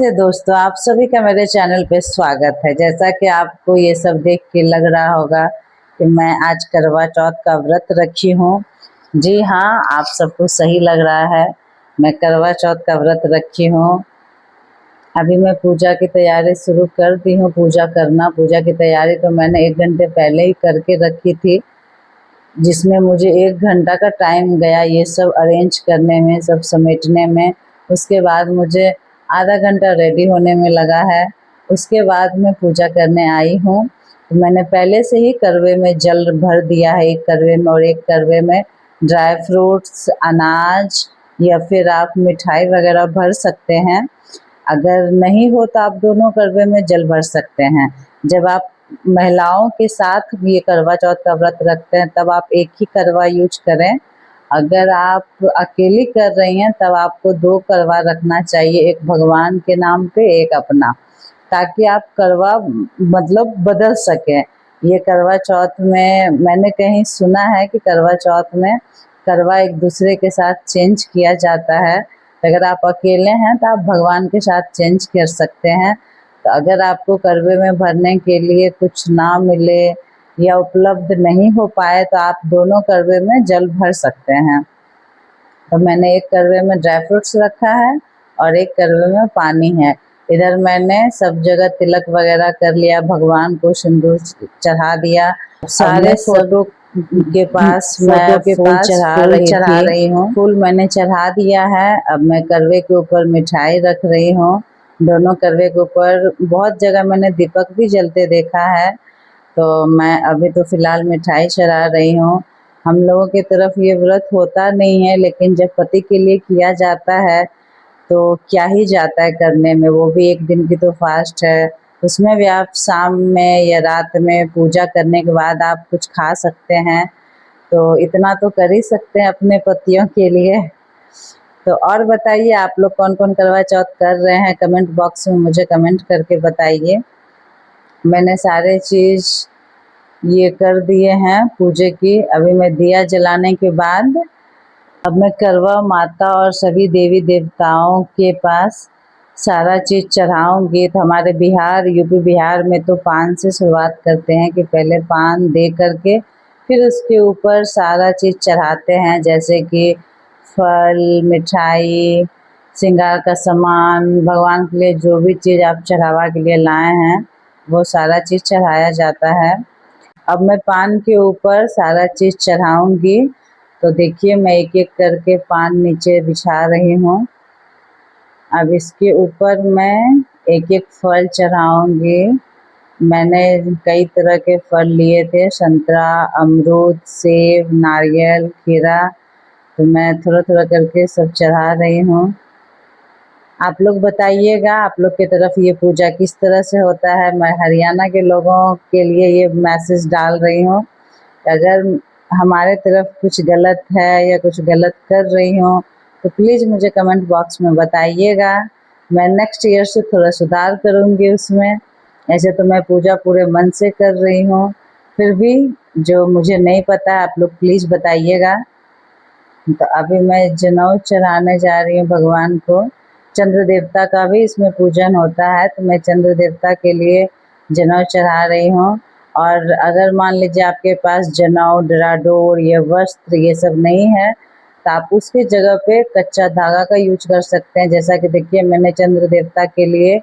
नमस्ते दोस्तों, आप सभी का मेरे चैनल पे स्वागत है। जैसा कि आपको ये सब देख के लग रहा होगा कि मैं आज करवा चौथ का व्रत रखी हूँ। जी हाँ, आप सबको सही लग रहा है, मैं करवा चौथ का व्रत रखी हूँ। अभी मैं पूजा की तैयारी शुरू कर दी हूँ। पूजा की तैयारी तो मैंने 1 घंटे पहले ही करके रखी थी, जिसमें मुझे 1 घंटा का टाइम गया ये सब अरेंज करने में, सब समेटने में। उसके बाद मुझे आधा घंटा रेडी होने में लगा है। उसके बाद मैं पूजा करने आई हूँ। तो मैंने पहले से ही करवे में जल भर दिया है, एक करवे में, और एक करवे में ड्राई फ्रूट्स, अनाज या फिर आप मिठाई वगैरह भर सकते हैं। अगर नहीं हो तो आप दोनों करवे में जल भर सकते हैं। जब आप महिलाओं के साथ ये करवा चौथ का व्रत रखते हैं तब आप एक ही करवा यूज करें। अगर आप अकेली कर रही हैं तब आपको 2 करवा रखना चाहिए, एक भगवान के नाम पे, एक अपना, ताकि आप करवा मतलब बदल सकें। ये करवा चौथ में मैंने कहीं सुना है कि करवा चौथ में करवा एक दूसरे के साथ चेंज किया जाता है। अगर आप अकेले हैं तो आप भगवान के साथ चेंज कर सकते हैं। तो अगर आपको करवे में भरने के लिए कुछ ना मिले या उपलब्ध नहीं हो पाए तो आप दोनों करवे में जल भर सकते हैं। तो मैंने एक करवे में ड्राई फ्रूट्स रखा है और एक करवे में पानी है। इधर मैंने सब जगह तिलक वगैरह कर लिया, भगवान को सिंदूर चढ़ा दिया। सारे फोटो के पास मैं फूल चढ़ा रही हूँ। फूल मैंने चढ़ा दिया है। अब मैं करवे के ऊपर मिठाई रख रही हूँ। दोनों करवे के ऊपर बहुत जगह मैंने दीपक भी जलते देखा है। तो मैं अभी तो फ़िलहाल मिठाई चढ़ा रही हूँ। हम लोगों की तरफ ये व्रत होता नहीं है, लेकिन जब पति के लिए किया जाता है तो क्या ही जाता है करने में। वो भी 1 दिन की तो फास्ट है, उसमें भी आप शाम में या रात में पूजा करने के बाद आप कुछ खा सकते हैं। तो इतना तो कर ही सकते हैं अपने पतियों के लिए। तो और बताइए, आप लोग कौन कौन करवा चौथ कर रहे हैं? कमेंट बॉक्स में मुझे कमेंट करके बताइए। मैंने सारे चीज़ ये कर दिए हैं पूजे की। अभी मैं दिया जलाने के बाद अब मैं करवा माता और सभी देवी देवताओं के पास सारा चीज़ चढ़ाऊँगी। तो हमारे बिहार, यूपी बिहार में तो पान से शुरुआत करते हैं कि पहले पान दे करके फिर उसके ऊपर सारा चीज़ चढ़ाते हैं, जैसे कि फल, मिठाई, श्रृंगार का सामान, भगवान के लिए जो भी चीज़ आप चढ़ावा के लिए लाए हैं वो सारा चीज़ चढ़ाया जाता है। अब मैं पान के ऊपर सारा चीज़ चढ़ाऊँगी। तो देखिए, मैं एक एक करके पान नीचे बिछा रही हूँ। अब इसके ऊपर मैं एक एक फल चढ़ाऊँगी। मैंने कई तरह के फल लिए थे, संतरा, अमरूद, सेब, नारियल, खीरा। तो मैं थोड़ा थोड़ा करके सब चढ़ा रही हूँ। आप लोग बताइएगा, आप लोग की तरफ ये पूजा किस तरह से होता है। मैं हरियाणा के लोगों के लिए ये मैसेज डाल रही हूँ। अगर हमारे तरफ कुछ गलत है या कुछ गलत कर रही हूँ तो प्लीज़ मुझे कमेंट बॉक्स में बताइएगा। मैं नेक्स्ट ईयर से थोड़ा सुधार करूँगी उसमें। ऐसे तो मैं पूजा पूरे मन से कर रही हूँ, फिर भी जो मुझे नहीं पता आप लोग प्लीज़ बताइएगा। तो अभी मैं जनेऊ चढ़ाने जा रही हूँ भगवान को। चंद्र देवता का भी इसमें पूजन होता है, तो मैं चंद्र देवता के लिए जनेऊ चढ़ा रही हूँ। और अगर मान लीजिए आपके पास जनेऊ, डराडोर या वस्त्र ये सब नहीं है तो आप उसकी जगह पे कच्चा धागा का यूज कर सकते हैं। जैसा कि देखिए, मैंने चंद्र देवता के लिए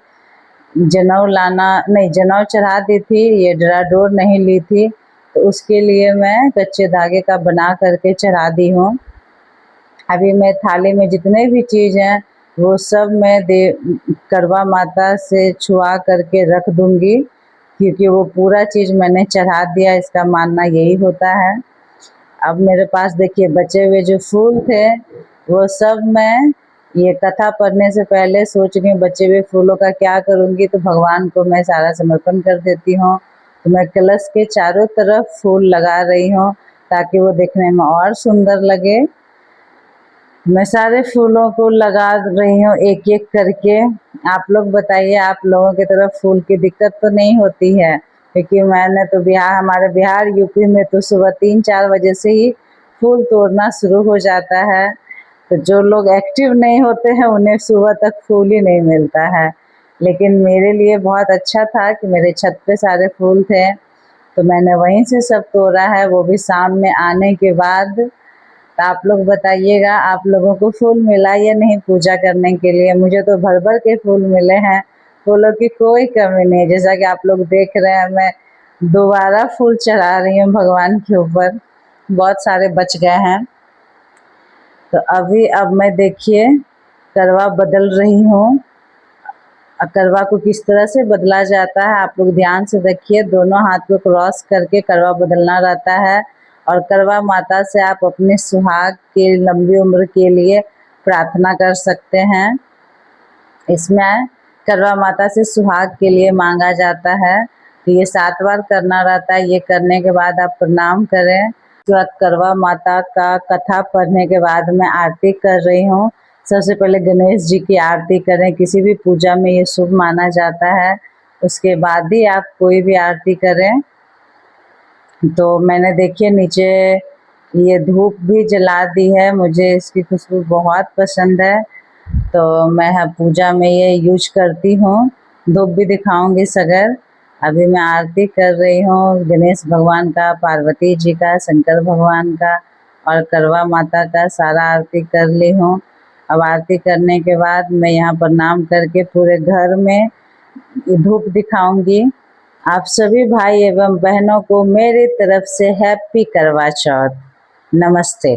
जनेऊ चढ़ा दी थी, ये डराडोर नहीं ली थी, तो उसके लिए मैं कच्चे धागे का बना करके चढ़ा दी हूँ। अभी मैं थाली में जितने भी चीज़ हैं वो सब मैं करवा माता से छुआ करके रख दूँगी, क्योंकि वो पूरा चीज़ मैंने चढ़ा दिया, इसका मानना यही होता है। अब मेरे पास देखिए बचे हुए जो फूल थे वो सब मैं ये कथा पढ़ने से पहले सोच रही हूँ बचे हुए फूलों का क्या करूँगी, तो भगवान को मैं सारा समर्पण कर देती हूँ। तो मैं कलश के चारों तरफ फूल लगा रही हूँ ताकि वो देखने में और सुंदर लगे। मैं सारे फूलों को लगा रही हूँ एक एक करके। आप लोग बताइए, आप लोगों की तरफ फूल की दिक्कत तो नहीं होती है? क्योंकि मैंने तो हमारे बिहार यूपी में तो सुबह 3-4 बजे से ही फूल तोड़ना शुरू हो जाता है। तो जो लोग एक्टिव नहीं होते हैं उन्हें सुबह तक फूल ही नहीं मिलता है। लेकिन मेरे लिए बहुत अच्छा था कि मेरे छत पे सारे फूल थे, तो मैंने वहीं से सब तोड़ा है, वो भी शाम में आने के बाद। तो आप लोग बताइएगा, आप लोगों को फूल मिला या नहीं पूजा करने के लिए? मुझे तो भर भर के फूल मिले हैं, फूलों की कोई कमी नहीं। जैसा कि आप लोग देख रहे हैं, मैं दोबारा फूल चढ़ा रही हूँ भगवान के ऊपर, बहुत सारे बच गए हैं। तो अब मैं देखिए करवा बदल रही हूँ। करवा को किस तरह से बदला जाता है आप लोग ध्यान से देखिए। दोनों हाथ को क्रॉस करके करवा बदलना रहता है, और करवा माता से आप अपने सुहाग की लंबी उम्र के लिए प्रार्थना कर सकते हैं। इसमें करवा माता से सुहाग के लिए मांगा जाता है। तो ये 7 बार करना रहता है। ये करने के बाद आप प्रणाम करें। तो करवा माता का कथा पढ़ने के बाद मैं आरती कर रही हूँ। सबसे पहले गणेश जी की आरती करें, किसी भी पूजा में ये शुभ माना जाता है। उसके बाद ही आप कोई भी आरती करें। तो मैंने देखिए नीचे ये धूप भी जला दी है, मुझे इसकी खुशबू बहुत पसंद है, तो मैं पूजा में ये यूज करती हूँ। धूप भी दिखाऊंगी सगर। अभी मैं आरती कर रही हूँ गणेश भगवान का, पार्वती जी का, शंकर भगवान का और करवा माता का सारा आरती कर ली हूँ। अब आरती करने के बाद मैं यहाँ प्रणाम करके पूरे घर में धूप दिखाऊंगी। आप सभी भाई एवं बहनों को मेरी तरफ से हैप्पी करवा चौथ। नमस्ते।